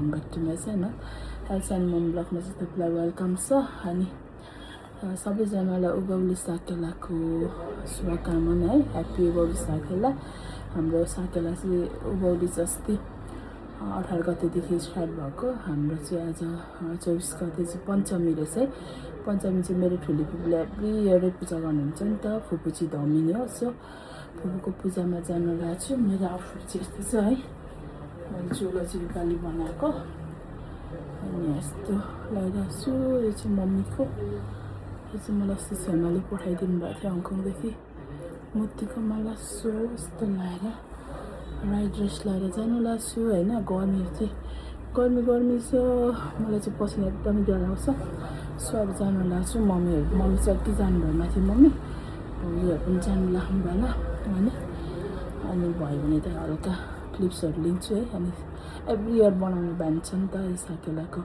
Welcome back to my channel health and mom ब्लगमा चाहिँ तपाईँलाई वेलकम छ। अनि सबैजनालाई उभौली साकेलाको शुभकामना है। ह्याप्पी उभौली साकेला। हाम्रो साकेला चाहिँ उभौली चाहिँ अस्ति 18 गतेदेखि स्टार्ट भएको। हाम्रो चाहिँ आज 24 गते चाहिँ पञ्चमी रहेछ है। पञ्चमी चाहिँ मेरो ठुली फुपूले एभ्री इयरै पूजा गर्नुहुन्छ नि त। फुपू चाहिँ धमिनी हो, सो फुपूको पूजामा जानु लागेको छु। मेरो आउटफिट चाहिँ यस्तो छ है। मैले चोलो चाहिँ नेपाली बनाएको अनि यस्तो लगाइरहेको छु। यो चाहिँ मम्मीको, यो चाहिँ मलाई अस्ति छेमाले पठाइदिनु भएको थियो हङकङदेखि। मोतीको माला सो यस्तो लगाएर राइट ड्रेस लगाएर जानु लाग्छु होइन। गर्मी चाहिँ गर्मी छ, मलाई चाहिँ पसिना एकदमै ज्यादा आउँछ। सो अब जानु लाग्छु। मम्मी चाहिँ अति जानुभयो माथि। मम्मी उयोहरू पनि जानु लाग्नु भएन होइन। अनि भयो भने त हल्का क्लिप्सहरू लिन्छु है। अनि एभ्री इयर बनाउने बानी छ नि त यो साकेलाको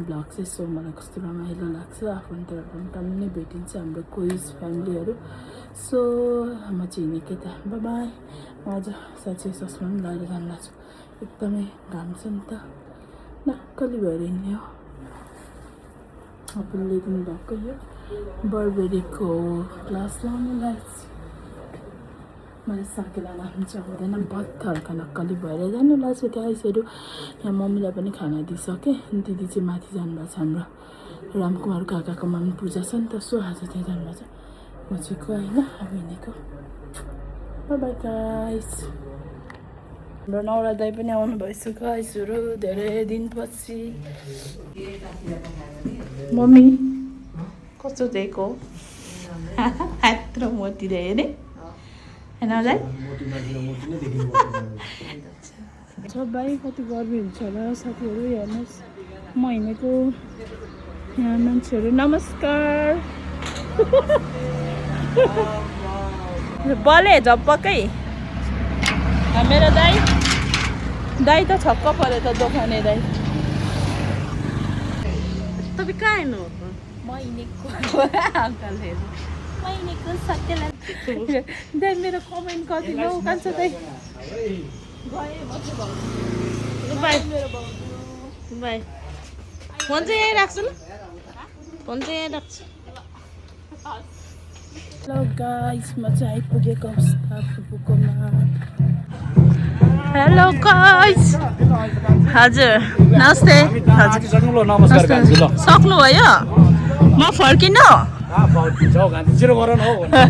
ब्लग चाहिँ। सो मलाई कस्तो रमाइलो लाग्छ। आफन्तहरू पनि टन्नै भेटिन्छ हाम्रो कोइज फ्यामिलीहरू। सो म चाहिँ हिँडेको त बाई बाई। म आज साँच्चै चस्मा पनि लगाएर जानु लाग्छु। एकदमै घाम छ नि त, नक्कली भएर हिँड्ने हो। आफूले ल्याइदिनु भएको यो बर्बेरीको ग्लास लाउनु लाग्छ। मैले साकेला नाम चाहिँ हुँदैन, बत्त हल्का नक्कली भएर जानु लाग्छ। गाइसहरू यहाँ मम्मीलाई पनि खाना दिइसकेँ। दिदी चाहिँ माथि जानुभएको छ। हाम्रो रामकुमार काकाकोमा पनि पूजा छ नि त। सो आज त्यहाँ जानुभएको छ। म चाहिँ को होइन अब हिँडेको। By by guys. हाम्रो नौरा दाई पनि आउनु भएछ गाइसहरू धेरै दिनपछि। मम्मी कस्तो दिएको यत्रो मोती दिए अरे होइन दाइ। भाइ कति गर्मी हुन्छ होला साथीहरू। हेर्नुहोस् म हिँडेको यहाँ मान्छेहरू नमस्कार। बले झप्पकै मेरो दाइ त छक्क पऱ्यो त दोकाने दाइ। तपाईँ कहाँ हिँड्नु म हिँडेको अङ्कलहरू म हिँडेको साकेला दाइ। मेरो कमेन्ट कति न उकान्छ दाइ। बाई फोन चाहिँ यहीँ राख्छु ल, फोन चाहिँ यहीँ राख्छु। हेलो गाइस, म चाहिँ आइपुगेको अवस्था फुपूकोमा। Hello guys. हजुर नमस्ते। सक्नुभयो? म फर्किनु?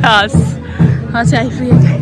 हस् हस् आइपुगेँ।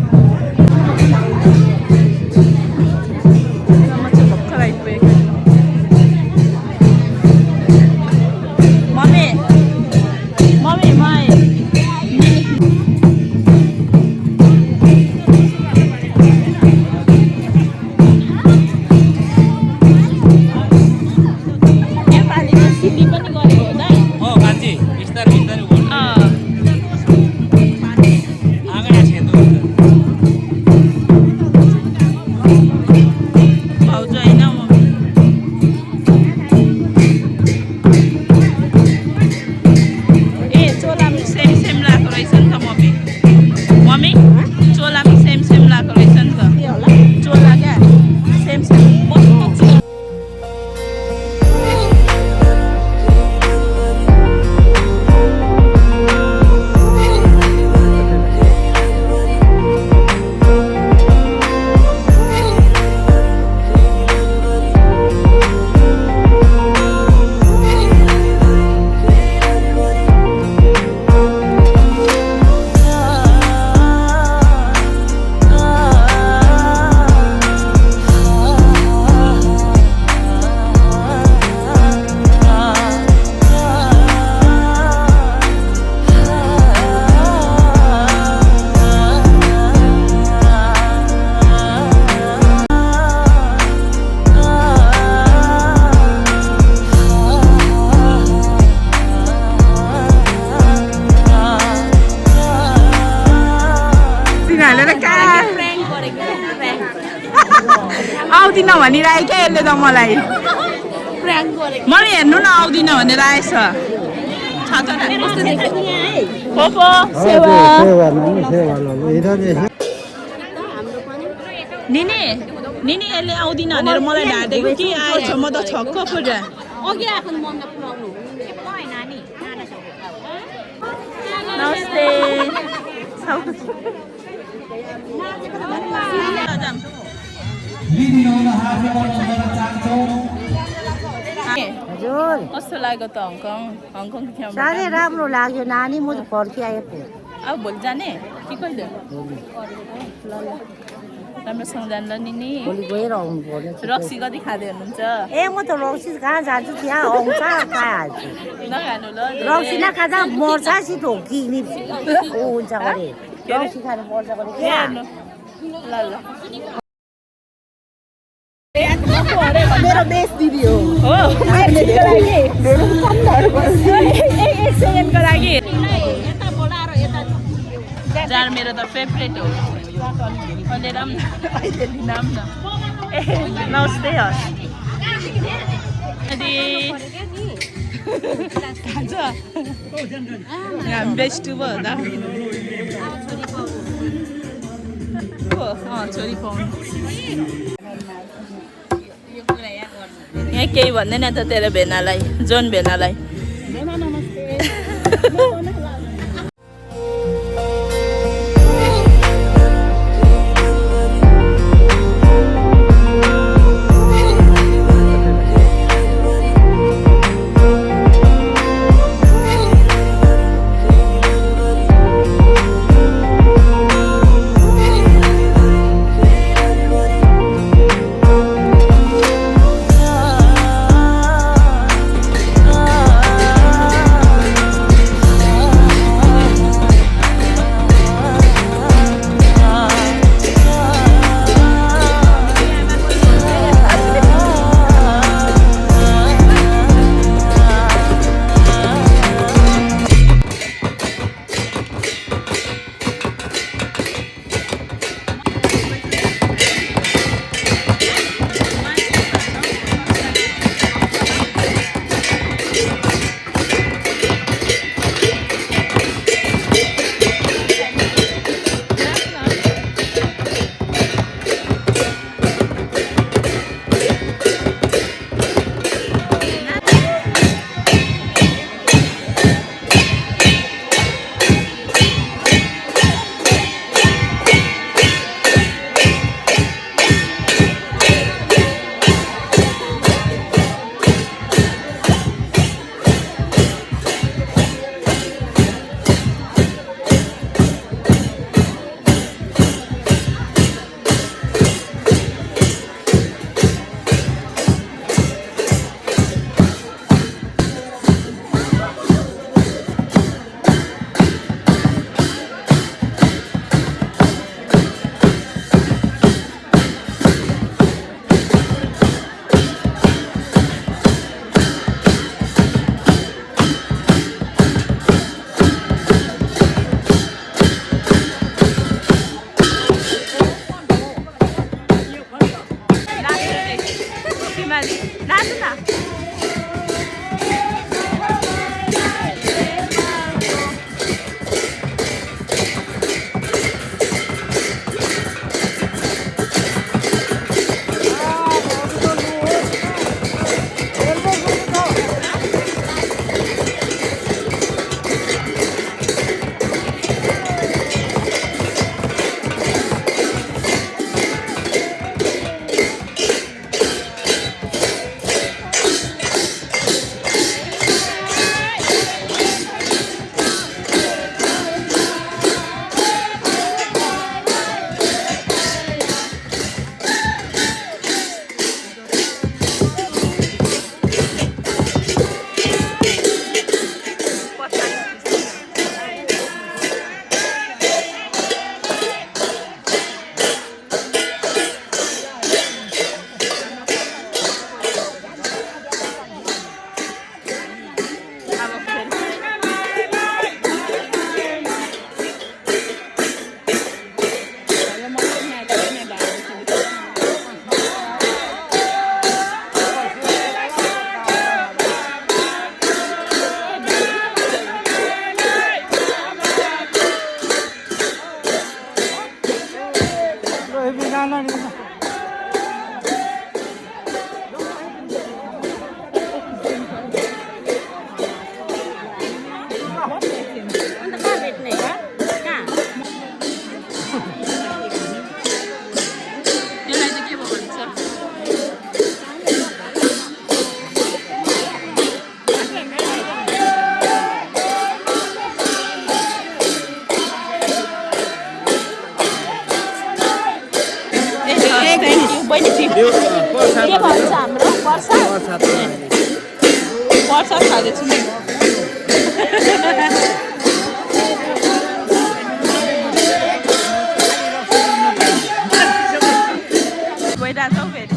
आउँदिन भनिरहेको क्या यसले त मलाई। मलाई हेर्नु न आउँदिन भनेर आएछ। निने नि यसले आउँदिन भनेर मलाई ढाँटेको कि आएछ म त छक्क पुरा अघि आएको मनमा पुऱ्याउनु नानी नमस्ते हजुर कस्तो लाग्यो त हङकङ हङकङ साह्रै राम्रो लाग्यो नानी म त फर्किआएको अब भोलि जाने कि कहिले ल ल राम्रोसँग जानु ल नि भोलि गएर आउनु पर्ने रक्सी कति खाँदै हुनुहुन्छ ए म त रक्सी कहाँ जान्छु त्यहाँ आउँछ खाइहाल्छु नखानु ल रक्सी नखाँदा मर्छ सिट हो कि ऊ हुन्छ गरे रक्सी खानु पर्छ गरे क्या ल ल मेरो बेस दिदी हो हो एक सेकेन्डको लागि जार मेरो त फेभरेट हो अहिले राम अहिले नाम न ए नमस्ते हस् खान्छ हामी बेस्ट भयो होला छोरी पाउनु यहाँ केही भन्दैन त तेरो भेनालाई जोन भेनालाई बहिनी के भन्छ हाम्रो वर्षा खाँदैछु नि गइरहेछौ फेरि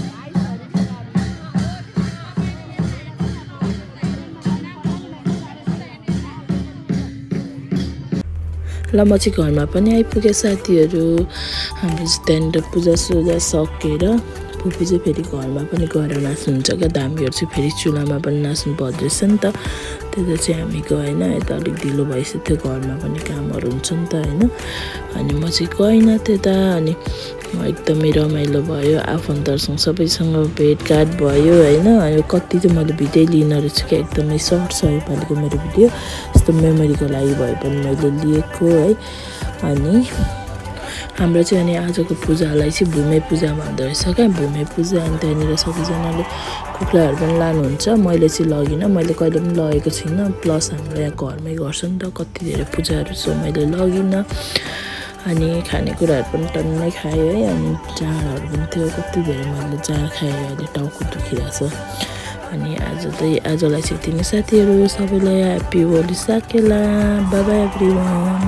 ल म चाहिँ घरमा पनि आइपुगेँ साथीहरू हाम्रो चाहिँ त्यहाँनिर पूजासुजा सकेर फुपी चाहिँ फेरि घरमा पनि गएर नाच्नुहुन्छ क्या दामीहरू चाहिँ फेरि चुलामा पनि नाच्नु पर्दो रहेछ नि त त्यता चाहिँ हामी गएन यता अलिक ढिलो भइसक्यो घरमा पनि कामहरू हुन्छ नि त होइन अनि म चाहिँ गइनँ त्यता अनि एकदमै रमाइलो भयो आफन्तहरूसँग सबैसँग भेटघाट भयो होइन अनि कति चाहिँ मैले भिडियो लिन रहेछु क्या एकदमै सर्ट छ योपालिको मेरो भिडियो यस्तो मेमोरीको लागि भए पनि मैले लिएको है अनि हाम्रो चाहिँ अनि आजको पूजालाई चाहिँ भूमे पूजा भन्दो रहेछ क्या भूमे पूजा अनि त्यहाँनिर सबैजनाले कुखुराहरू पनि लानुहुन्छ मैले चाहिँ लगिनँ मैले कहिले पनि लगेको छुइनँ प्लस हाम्रो यहाँ घरमै गर्छ नि त कति धेरै पूजाहरू छ मैले लगिनँ अनि खानेकुराहरू पनि टन्नै खाएँ है अनि जाँडहरू पनि थियो कति धेरै मैले जाँड खाएँ अहिले टाउको दुखिरहेछ अनि आजलाई चाहिँ यति नै साथीहरू सबैलाई happy Holi Sakela by by everyone